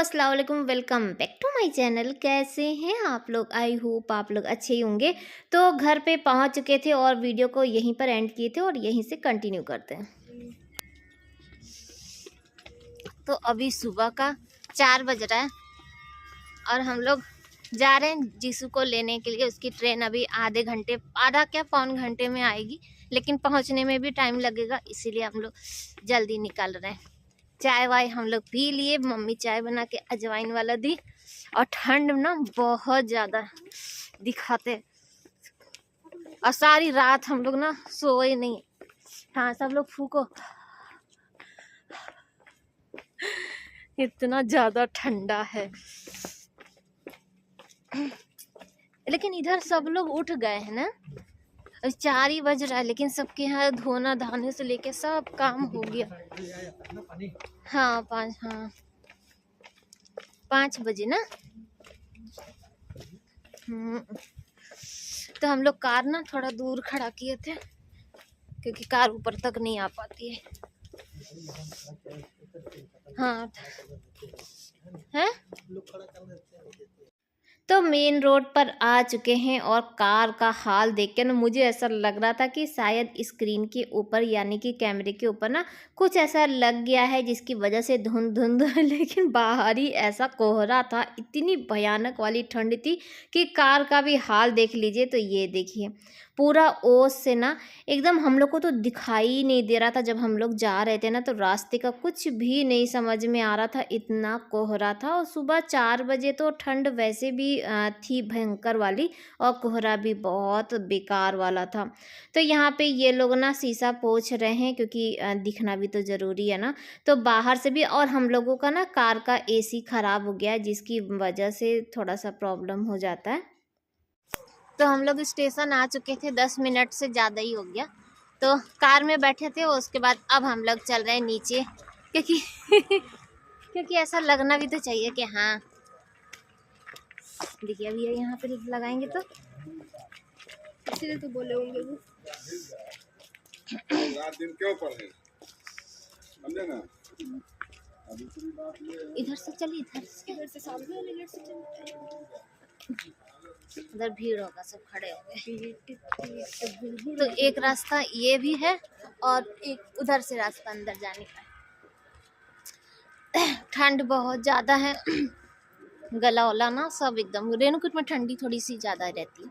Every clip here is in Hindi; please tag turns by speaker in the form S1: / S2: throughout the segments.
S1: अस्सलाम वालेकुम, welcome back to my channel. कैसे हैं आप लोग? आई होप आप लोग अच्छे ही होंगे। तो घर पे पहुंच चुके थे और वीडियो को यहीं पर एंड किए थे और यहीं से कंटिन्यू करते हैं। तो अभी सुबह का 4 बज रहा है और हम लोग जा रहे हैं जीसू को लेने के लिए। उसकी ट्रेन अभी आधे घंटे, आधा क्या पौन घंटे में आएगी, लेकिन पहुंचने में भी टाइम लगेगा, इसीलिए हम लोग जल्दी निकल रहे हैं। चाय वाय हम लोग पी लिए, मम्मी चाय बना के अजवाइन वाला दी। और ठंड ना बहुत ज़्यादा दिखाते, और सारी रात हम लोग ना सोए नहीं। हाँ, सब लोग फूको, इतना ज़्यादा ठंडा है। लेकिन इधर सब लोग उठ गए हैं ना, 4 ही बज रहा है, लेकिन सबके यहाँ धोना धाने से लेके सब काम हो गया। हाँ 5 बजे ना। तो हम लोग कार ना थोड़ा दूर खड़ा किए थे, क्योंकि कार ऊपर तक नहीं आ पाती है। हाँ है, तो मेन रोड पर आ चुके हैं और कार का हाल देख के ना मुझे ऐसा लग रहा था कि शायद स्क्रीन के ऊपर यानी कि कैमरे के ऊपर ना कुछ ऐसा लग गया है जिसकी वजह से धुंध धुंध लेकिन बाहर ही ऐसा कोहरा था, इतनी भयानक वाली ठंड थी कि कार का भी हाल देख लीजिए। तो ये देखिए पूरा ओस से ना एकदम हम लोग को तो दिखाई ही नहीं दे रहा था। जब हम लोग जा रहे थे ना तो रास्ते का कुछ भी नहीं समझ में आ रहा था, इतना कोहरा था। और सुबह 4 बजे तो ठंड वैसे भी थी भयंकर वाली, और कोहरा भी बहुत बेकार वाला था। तो यहाँ पे ये लोग ना शीशा पोंछ रहे हैं, क्योंकि दिखना भी तो ज़रूरी है ना। तो बाहर से भी, और हम लोगों का ना कार का एसी ख़राब हो गया है, जिसकी वजह से थोड़ा सा प्रॉब्लम हो जाता है। तो हम लोग स्टेशन आ चुके थे, 10 मिनट से ज़्यादा ही हो गया। तो कार में बैठे थे, उसके बाद अब हम लोग चल रहे हैं नीचे, क्योंकि क्योंकि ऐसा लगना भी तो चाहिए कि हाँ देखिए अभी यहाँ पे लगाएंगे तो इसीलिए तो बोले होंगे वो
S2: रात दिन क्यों पढ़े, समझे ना।
S1: इधर से चलिए, इधर से सामने वाले गेट से चलिए। उधर भीड़ होगा, सब खड़े होंगे। तो एक रास्ता ये भी है और एक उधर से रास्ता अंदर जाने का है। ठंड बहुत ज़्यादा है, गला वला ना सब एकदम, रेणुकूट में ठंडी थोड़ी सी ज़्यादा रहती है।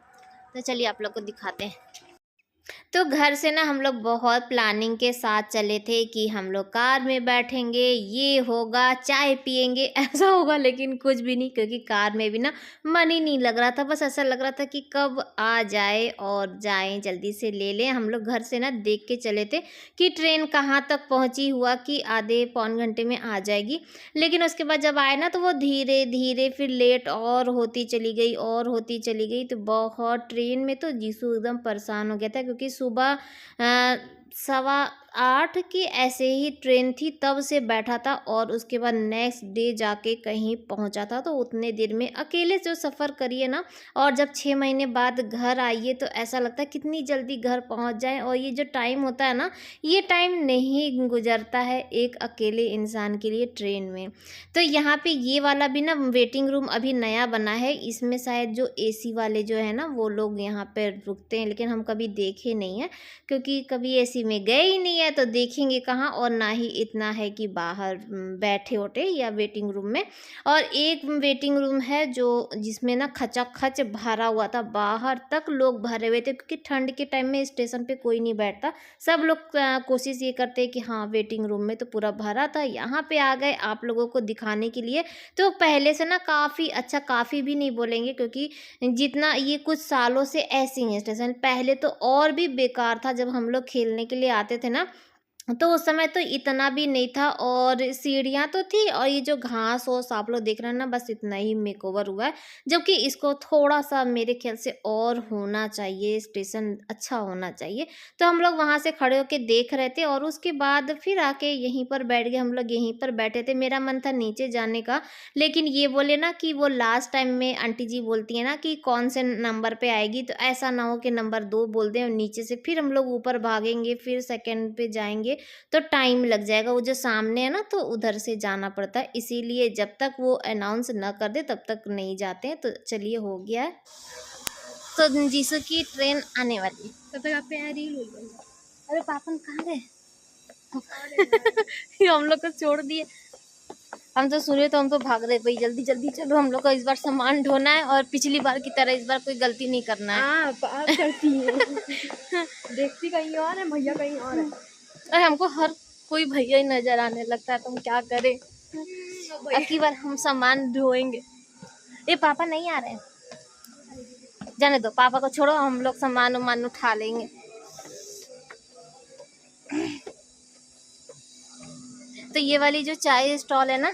S1: तो चलिए आप लोग को दिखाते हैं। तो घर से ना हम लोग बहुत प्लानिंग के साथ चले थे कि हम लोग कार में बैठेंगे, ये होगा, चाय पियेंगे, ऐसा होगा, लेकिन कुछ भी नहीं, क्योंकि कार में भी ना मन ही नहीं लग रहा था। बस ऐसा लग रहा था कि कब आ जाए और जाएं, जल्दी से ले लें। हम लोग घर से ना देख के चले थे कि ट्रेन कहाँ तक पहुँची, हुआ कि आधे पौन घंटे में आ जाएगी। लेकिन उसके बाद जब आए ना तो वो धीरे धीरे फिर लेट और होती चली गई और होती चली गई। तो बहुत ट्रेन में तो जीसू एकदम परेशान हो गया था, क्योंकि सुबह 8:15 की ऐसे ही ट्रेन थी, तब से बैठा था और उसके बाद नेक्स्ट डे जाके कहीं पहुंचा था। तो उतने देर में अकेले जो सफ़र करिए ना, और जब 6 महीने बाद घर आइए तो ऐसा लगता है कितनी जल्दी घर पहुंच जाए। और ये जो टाइम होता है ना, ये टाइम नहीं गुजरता है एक अकेले इंसान के लिए ट्रेन में। तो यहाँ पे ये वाला भी ना वेटिंग रूम अभी नया बना है, इसमें शायद जो एसी वाले जो है ना वो लोग यहाँ पर रुकते हैं, लेकिन हम कभी देखे नहीं हैं, क्योंकि कभी एसी में गए ही नहीं है, तो देखेंगे कहाँ। और ना ही इतना है कि बाहर बैठे उठे या वेटिंग रूम में। और एक वेटिंग रूम है जो जिसमें ना खचाखच भरा हुआ था, बाहर तक लोग भरे हुए थे, क्योंकि ठंड के टाइम में स्टेशन पे कोई नहीं बैठता। सब लोग कोशिश ये करते हैं कि हाँ वेटिंग रूम में, तो पूरा भरा था। यहाँ पे आ गए आप लोगों को दिखाने के लिए। तो पहले से ना काफ़ी अच्छा, काफ़ी भी नहीं बोलेंगे, क्योंकि जितना ये कुछ सालों से ऐसे ही है स्टेशन। पहले तो और भी बेकार था, जब हम लोग खेलने के लिए आते थे ना, तो उस समय तो इतना भी नहीं था, और सीढ़ियाँ तो थी, और ये जो घास और आप लोग देख रहे हैं ना, बस इतना ही मेकओवर हुआ है। जबकि इसको थोड़ा सा मेरे ख्याल से और होना चाहिए, स्टेशन अच्छा होना चाहिए। तो हम लोग वहाँ से खड़े होके देख रहे थे, और उसके बाद फिर आके यहीं पर बैठ गए। हम लोग यहीं पर बैठे थे, मेरा मन था नीचे जाने का, लेकिन ये बोले ना कि वो लास्ट टाइम में आंटी जी बोलती है ना कि कौन से नंबर पे आएगी, तो ऐसा ना हो कि नंबर 2 बोल दें और नीचे से फिर हम लोग ऊपर भागेंगे, फिर सेकंड पे जाएंगे। जाएंगे तो टाइम लग जाएगा। वो जो सामने है ना तो उधर से जाना पड़ता है, इसीलिए जब तक वो अनाउंस ना कर दे तब तक नहीं जाते हैं। तो चलिए हो गया है, तो जीसू की ट्रेन आने वाली है, तब तक आप तैयारी हो गई। अरे पापन कहाँ गए? ये हम लोग को छोड़ दिए, हम तो सुने तो हम तो भाग रहे, भाई जल्दी जल्दी चलो, हम लोग को इस बार सामान ढोना है और पिछली बार की तरह इस बार कोई गलती नहीं करना है।
S3: आप करती हो। देखती कहीं और है, भैया कहीं और है।
S1: अरे हमको हर कोई भैया ही नजर आने लगता है, तो हम क्या करें। अब की बार हम सामान ढोएंगे। ये पापा नहीं आ रहे हैं, जाने दो, पापा को छोड़ो, हम लोग सामान उमान उठा लेंगे। तो ये वाली जो चाय स्टॉल है ना,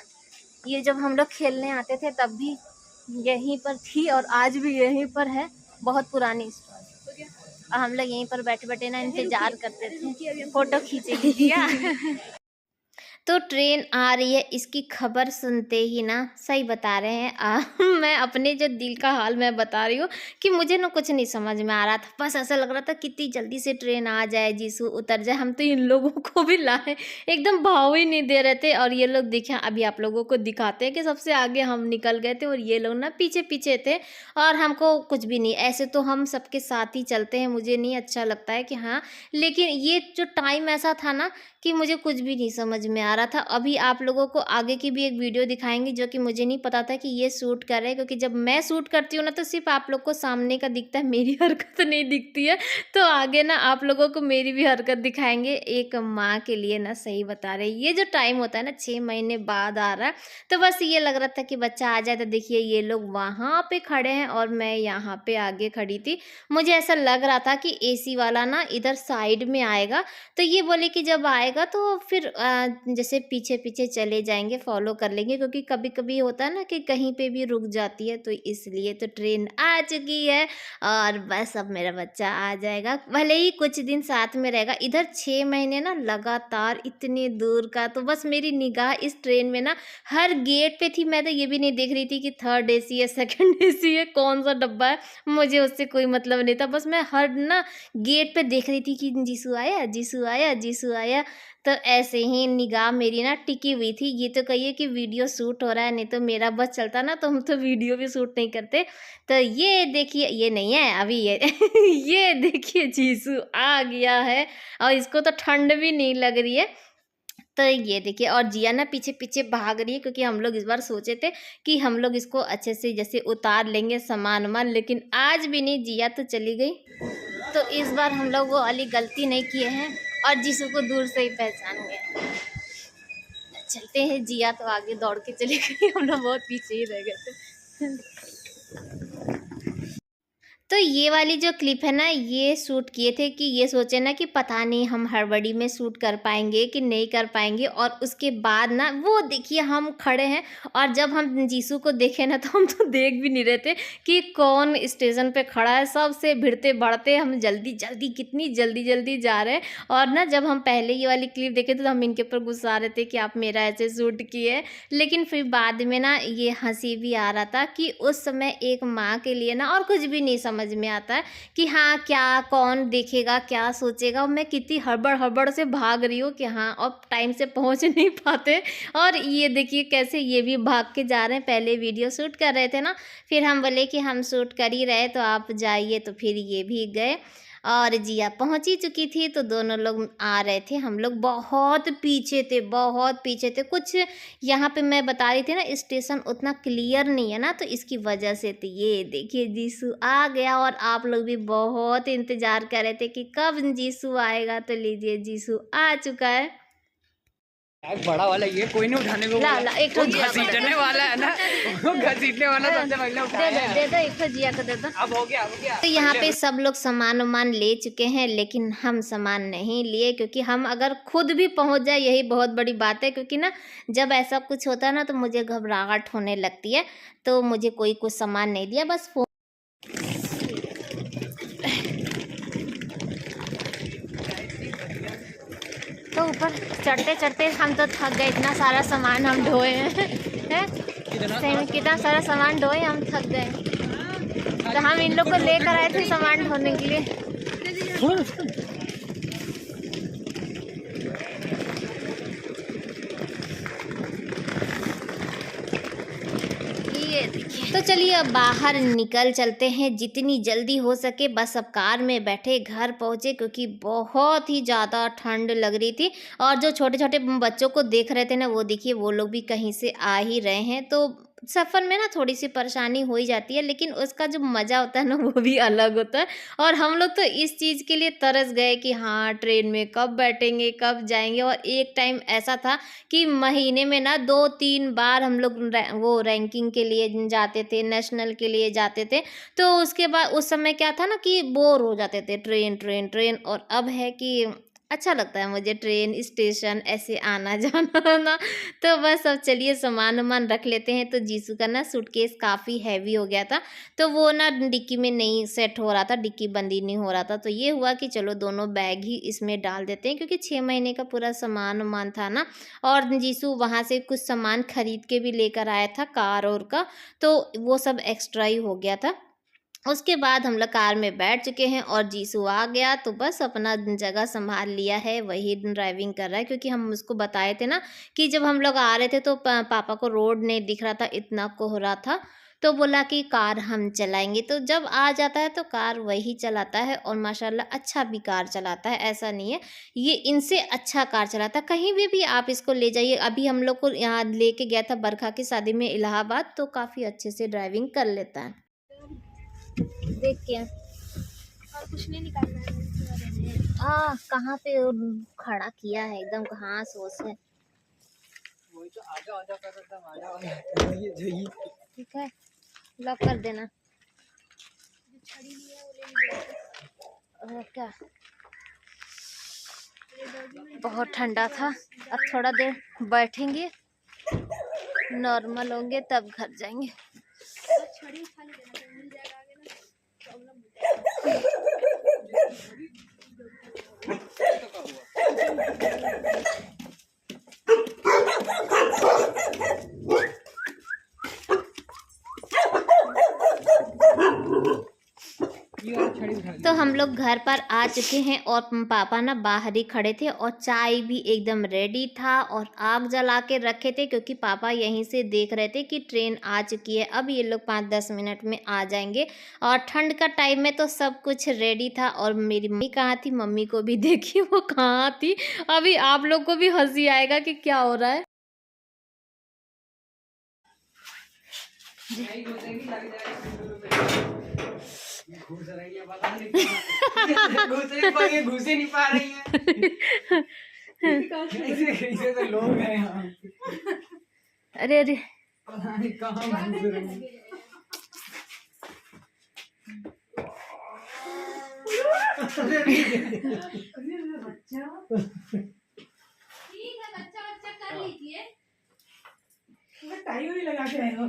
S1: ये जब हम लोग खेलने आते थे तब भी यहीं पर थी और आज भी यहीं पर है, बहुत पुरानी स्टॉल। और हम लोग यहीं पर बैठे बैठे ना इंतजार करते थे, फोटो खींचेगी क्या। तो ट्रेन आ रही है, इसकी खबर सुनते ही ना, सही बता रहे हैं मैं अपने जो दिल का हाल मैं बता रही हूँ कि मुझे ना कुछ नहीं समझ में आ रहा था। बस ऐसा लग रहा था कितनी जल्दी से ट्रेन आ जाए, जीसू उतर जाए, हम तो इन लोगों को भी लाए, एकदम भाव ही नहीं दे रहे थे। और ये लोग देखें, अभी आप लोगों को दिखाते हैं कि सबसे आगे हम निकल गए थे और ये लोग ना पीछे पीछे थे और हमको कुछ भी नहीं। ऐसे तो हम सबके साथ ही चलते हैं, मुझे नहीं अच्छा लगता है कि हाँ, लेकिन ये जो टाइम ऐसा था ना कि मुझे कुछ भी नहीं समझ में आ रहा था। अभी आप लोगों को आगे की भी एक वीडियो दिखाएंगे जो कि मुझे नहीं पता था कि ये शूट कर रहे हैं, क्योंकि जब मैं शूट करती हूँ ना तो सिर्फ आप लोग को सामने का दिखता है, मेरी हरकत नहीं दिखती है। तो आगे ना आप लोगों को मेरी भी हरकत दिखाएंगे। एक माँ के लिए ना, सही बता रहे, ये जो टाइम होता है ना 6 महीने बाद आ रहा है, तो बस ये लग रहा था कि बच्चा आ जाए। तो देखिए ये लोग वहाँ पे खड़े हैं और मैं यहाँ पे आगे खड़ी थी। मुझे ऐसा लग रहा था कि AC वाला ना इधर साइड में आएगा, तो ये बोले कि जब आएगा तो फिर जैसे पीछे पीछे चले जाएंगे, फॉलो कर लेंगे, क्योंकि कभी कभी होता है ना कि कहीं पे भी रुक जाती है, तो इसलिए। तो ट्रेन आ चुकी है और बस अब मेरा बच्चा आ जाएगा, भले ही कुछ दिन साथ में रहेगा। इधर 6 महीने ना लगातार इतने दूर का, तो बस मेरी निगाह इस ट्रेन में ना हर गेट पे थी। मैं तो ये भी नहीं देख रही थी कि 3rd AC है, 2nd AC है, कौन सा डब्बा है, मुझे उससे कोई मतलब नहीं था। बस मैं हर ना गेट पे देख रही थी कि जीसू आया, जीसू आया, जीसू आया। तो ऐसे ही निगाह मेरी ना टिकी हुई थी। ये तो कहिए कि वीडियो शूट हो रहा है, नहीं तो मेरा बस चलता ना तो हम तो वीडियो भी शूट नहीं करते। तो ये देखिए, ये नहीं है अभी, ये ये देखिए जीसू आ गया है और इसको तो ठंड भी नहीं लग रही है। तो ये देखिए, और जिया ना पीछे पीछे भाग रही है, क्योंकि हम लोग इस बार सोचे थे कि हम लोग इसको अच्छे से जैसे उतार लेंगे सामान वामान, लेकिन आज भी नहीं, जिया तो चली गई। तो इस बार हम लोग वो वाली गलती नहीं किए हैं और जीसू को दूर से ही पहचान गए। चलते हैं, जिया तो आगे दौड़ के चली गई, हम लोग बहुत पीछे ही रह गए थे। तो ये वाली जो क्लिप है ना, ये शूट किए थे कि ये सोचे ना कि पता नहीं हम हड़बड़ी में शूट कर पाएंगे कि नहीं कर पाएंगे। और उसके बाद ना वो देखिए हम खड़े हैं और जब हम जीसू को देखे ना तो हम तो देख भी नहीं रहे थे कि कौन स्टेशन पे खड़ा है। सबसे भिड़ते बढ़ते हम जल्दी जल्दी, कितनी जल्दी जल्दी जा रहे हैं। और ना जब हम पहले ये वाली क्लिप देखे तो हम इनके ऊपर गुस्सा रहे थे कि आप मेरा ऐसे शूट किए, लेकिन फिर बाद में ना ये हंसी भी आ रहा था कि उस समय एक माँ के लिए ना और कुछ भी नहीं समझ में आता है कि हाँ क्या कौन देखेगा, क्या सोचेगा। मैं कितनी हड़बड़ से भाग रही हूँ कि हाँ अब टाइम से पहुँच नहीं पाते। और ये देखिए कैसे ये भी भाग के जा रहे हैं। पहले वीडियो शूट कर रहे थे ना, फिर हम बोले कि हम शूट कर ही रहे तो आप जाइए, तो फिर ये भी गए। और जिया पहुंच ही चुकी थी, तो दोनों लोग आ रहे थे। हम लोग बहुत पीछे थे, बहुत पीछे थे। कुछ यहाँ पे मैं बता रही थी ना, स्टेशन उतना क्लियर नहीं है ना, तो इसकी वजह से। तो ये देखिए जीसू आ गया और आप लोग भी बहुत इंतज़ार कर रहे थे कि कब जीसू आएगा। तो लीजिए जीसू आ चुका है।
S3: बड़ा वाला ये कोई नहीं उठाने को
S1: ला ला, एक तो
S3: घसीटने वाला है ना, वो घसीटने वाला सबसे पहले उठाया है।
S1: दे दो, एक तो जिया को दे दो।
S3: अब हो गया, हो गया।
S1: तो यहाँ पे सब लोग सामान वामान ले चुके हैं, लेकिन हम सामान नहीं लिए, क्योंकि हम अगर खुद भी पहुँच जाए यही बहुत बड़ी बात है। क्योंकि ना जब ऐसा कुछ होता है ना तो मुझे घबराहट होने लगती है, तो मुझे कोई कुछ सामान नहीं दिया, बस फोन। तो ऊपर चढ़ते चढ़ते हम तो थक गए, इतना सारा सामान हम ढोए हैं कितना सारा सामान ढोए, हम थक गए। तो हम इन लोग को लेकर आए थे सामान ढोने के लिए। तो चलिए अब बाहर निकल चलते हैं, जितनी जल्दी हो सके बस अब कार में बैठे घर पहुँचे, क्योंकि बहुत ही ज़्यादा ठंड लग रही थी। और जो छोटे-छोटे बच्चों को देख रहे थे ना, वो देखिए वो लोग भी कहीं से आ ही रहे हैं। तो सफ़र में ना थोड़ी-सी परेशानी हो ही जाती है, लेकिन उसका जो मज़ा होता है ना वो भी अलग होता है। और हम लोग तो इस चीज़ के लिए तरस गए कि हाँ, ट्रेन में कब बैठेंगे, कब जाएँगे। और एक टाइम ऐसा था कि महीने में ना 2-3 बार हम लोग वो रैंकिंग के लिए जाते थे, नेशनल के लिए जाते थे। तो उसके बाद उस समय क्या था ना कि बोर हो जाते थे, ट्रेन, ट्रेन, ट्रेन। और अब है कि अच्छा लगता है मुझे ट्रेन, स्टेशन ऐसे आना-जाना ना। तो बस अब चलिए सामान-वामान रख लेते हैं। तो जीसू का ना सूटकेस काफ़ी हैवी हो गया था, तो वो ना डिक्की में नहीं सेट हो रहा था, डिक्की बंद ही नहीं हो रहा था। तो ये हुआ कि चलो दोनों बैग ही इसमें डाल देते हैं, क्योंकि 6 महीने का पूरा सामान-वामान था ना। और जीसू वहाँ से कुछ सामान खरीद के भी लेकर आया था कार और का, तो वो सब एक्स्ट्रा ही हो गया था। उसके बाद हम लोग कार में बैठ चुके हैं और जीसू आ गया, तो बस अपना जगह संभाल लिया है, वही ड्राइविंग कर रहा है। क्योंकि हम उसको बताए थे ना कि जब हम लोग आ रहे थे तो पापा को रोड नहीं दिख रहा था, इतना कोहरा था। तो बोला कि कार हम चलाएंगे। तो जब आ जाता है तो कार वही चलाता है, और माशाल्लाह अच्छा भी कार चलाता है, ऐसा नहीं है। ये इनसे अच्छा कार चलाता है। कहीं भी आप इसको ले जाइए। अभी हम लोग को यहाँ लेके गया था बरखा की शादी में इलाहाबाद, तो काफ़ी अच्छे से ड्राइविंग कर लेता है। देख के
S3: और कुछ नहीं निकालना है इसके बारे में।
S1: कहाँ पे खड़ा किया है, एकदम घास ओस है।
S4: वही तो आजा आजा कर रहा था, आजा आजा ये जाइए।
S1: ठीक है, लॉक कर देना।
S3: जो छड़ी नहीं है वो ले लीजिए।
S1: और क्या, बहुत ठंडा था। अब थोड़ा देर बैठेंगे, नॉर्मल होंगे तब घर जाएंगे।
S3: बस छड़ी उठा ले देना, फिर मिल जाएगा आगे ना, प्रॉब्लम हो
S1: तो हम लोग घर पर आ चुके हैं और पापा ना बाहर ही खड़े थे, और चाय भी एकदम रेडी था और आग जला के रखे थे, क्योंकि पापा यहीं से देख रहे थे कि ट्रेन आ चुकी है, अब ये लोग 5-10 मिनट में आ जाएंगे। और ठंड का टाइम में तो सब कुछ रेडी था। और मेरी मम्मी कहाँ थी, मम्मी को भी देखिए वो कहाँ थी। अभी आप लोग को भी हंसी आएगा कि क्या हो रहा है।
S4: घुस रही है, पता नहीं घुस ही नहीं पा रही है। कैसे तो लोग हैं यहाँ,
S1: अरे अरे,
S4: पता नहीं कहाँ घुस रही है।
S1: ठीक है, बच्चा कर लीजिए।
S4: टाइम ही लगा के आए हो।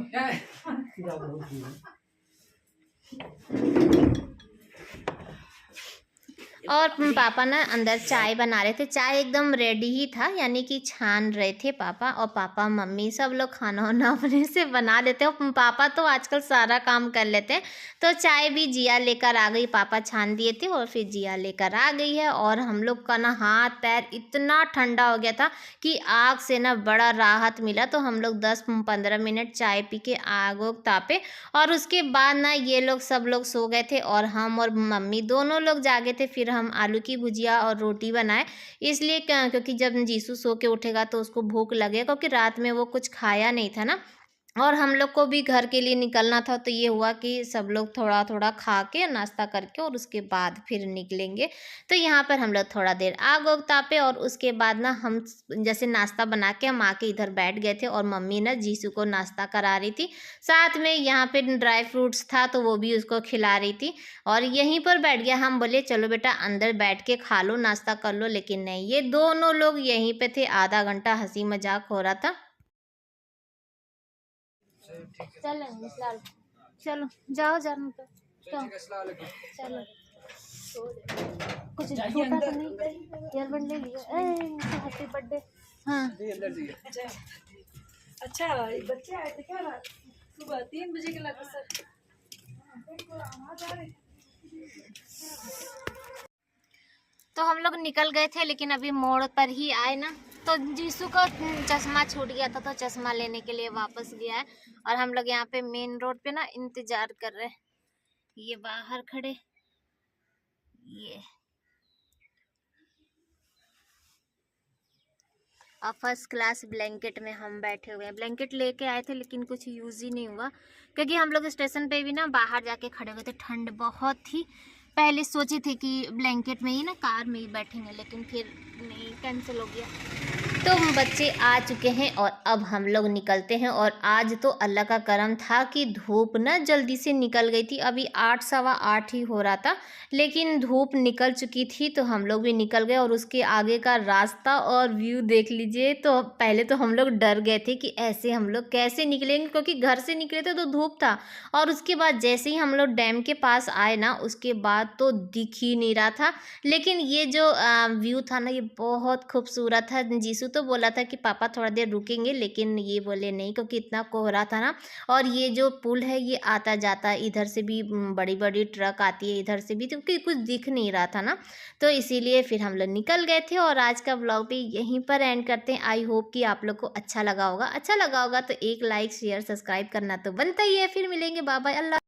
S1: और पापा ना अंदर चाय बना रहे थे। चाय एकदम रेडी ही था, यानी कि छान रहे थे पापा। और पापा मम्मी सब लोग खाना वाना अपने से बना लेते हैं। पापा तो आजकल सारा काम कर लेते हैं। तो चाय भी जिया लेकर आ गई, पापा छान दिए थे और फिर जिया लेकर आ गई है। और हम लोग का ना हाथ पैर इतना ठंडा हो गया था कि आग से ना बड़ा राहत मिला। तो हम लोग 10-15 मिनट चाय पी के आग वोग तापे, और उसके बाद ना ये लोग सब लोग सो गए थे और हम और मम्मी दोनों लोग जागे थे। फिर हम आलू की भुजिया और रोटी बनाए, इसलिए क्योंकि जब जीसू सो के उठेगा तो उसको भूख लगेगा, क्योंकि रात में वो कुछ खाया नहीं था ना। और हम लोग को भी घर के लिए निकलना था, तो ये हुआ कि सब लोग थोड़ा थोड़ा खा के नाश्ता करके और उसके बाद फिर निकलेंगे। तो यहाँ पर हम लोग थोड़ा देर आग उग तापे, और उसके बाद ना हम जैसे नाश्ता बना के हम आके इधर बैठ गए थे। और मम्मी ना जीसू को नाश्ता करा रही थी, साथ में यहाँ पे ड्राई फ्रूट्स था तो वो भी उसको खिला रही थी। और यहीं पर बैठ गया, हम बोले चलो बेटा अंदर बैठ के खा लो, नाश्ता कर लो, लेकिन नहीं, ये दोनों लोग यहीं पे थे। आधा घंटा हंसी मजाक हो रहा था। चलो चलो जाओ जाओ, चलो कुछ छोटा तो नहीं, ईयरबड ले लिया। Happy birthday. हाँ
S3: अच्छा बच्चे आए थे क्या रात सुबह 3 बजे के लगे सर।
S1: तो हम लोग निकल गए थे, लेकिन अभी मोड़ पर ही आए ना, तो जीसू का चश्मा छूट गया था तो चश्मा लेने के लिए वापस गया है और हम लोग यहाँ पे मेन रोड पे ना इंतजार कर रहे हैं। ये बाहर खड़े, ये और फर्स्ट क्लास ब्लैंकेट में हम बैठे हुए हैं। ब्लैंकेट लेके आए थे लेकिन कुछ यूज़ ही नहीं हुआ क्योंकि हम लोग स्टेशन पे भी ना बाहर जाके खड़े हुए थे, ठंड बहुत थी। पहले सोचे थे कि ब्लैंकेट में ही ना कार में ही बैठेंगे लेकिन फिर नहीं, कैंसिल हो गया। तो बच्चे आ चुके हैं और अब हम लोग निकलते हैं। और आज तो अल्लाह का करम था कि धूप ना जल्दी से निकल गई थी। अभी 8 सवा 8 ही हो रहा था लेकिन धूप निकल चुकी थी तो हम लोग भी निकल गए। और उसके आगे का रास्ता और व्यू देख लीजिए। तो पहले तो हम लोग डर गए थे कि ऐसे हम लोग कैसे निकलेंगे क्योंकि घर से निकले थे तो धूप था। और उसके बाद जैसे ही हम लोग डैम के पास आए ना उसके बाद तो दिख ही नहीं रहा था। लेकिन ये जो व्यू था ना ये बहुत खूबसूरत था। जीसू तो बोला था कि पापा थोड़ा देर रुकेंगे लेकिन ये बोले नहीं क्योंकि इतना कोहरा था ना। और ये जो पुल है ये आता जाता, इधर से भी बड़ी बड़ी ट्रक आती है, इधर से भी, तो कुछ दिख नहीं रहा था ना। तो इसीलिए फिर हम लोग निकल गए थे। और आज का व्लॉग भी यहीं पर एंड करते हैं। आई होप कि आप लोग को अच्छा लगा होगा। अच्छा लगा होगा तो एक लाइक शेयर सब्सक्राइब करना तो बनता ही है। फिर मिलेंगे, बाय बाय, अल्लाह।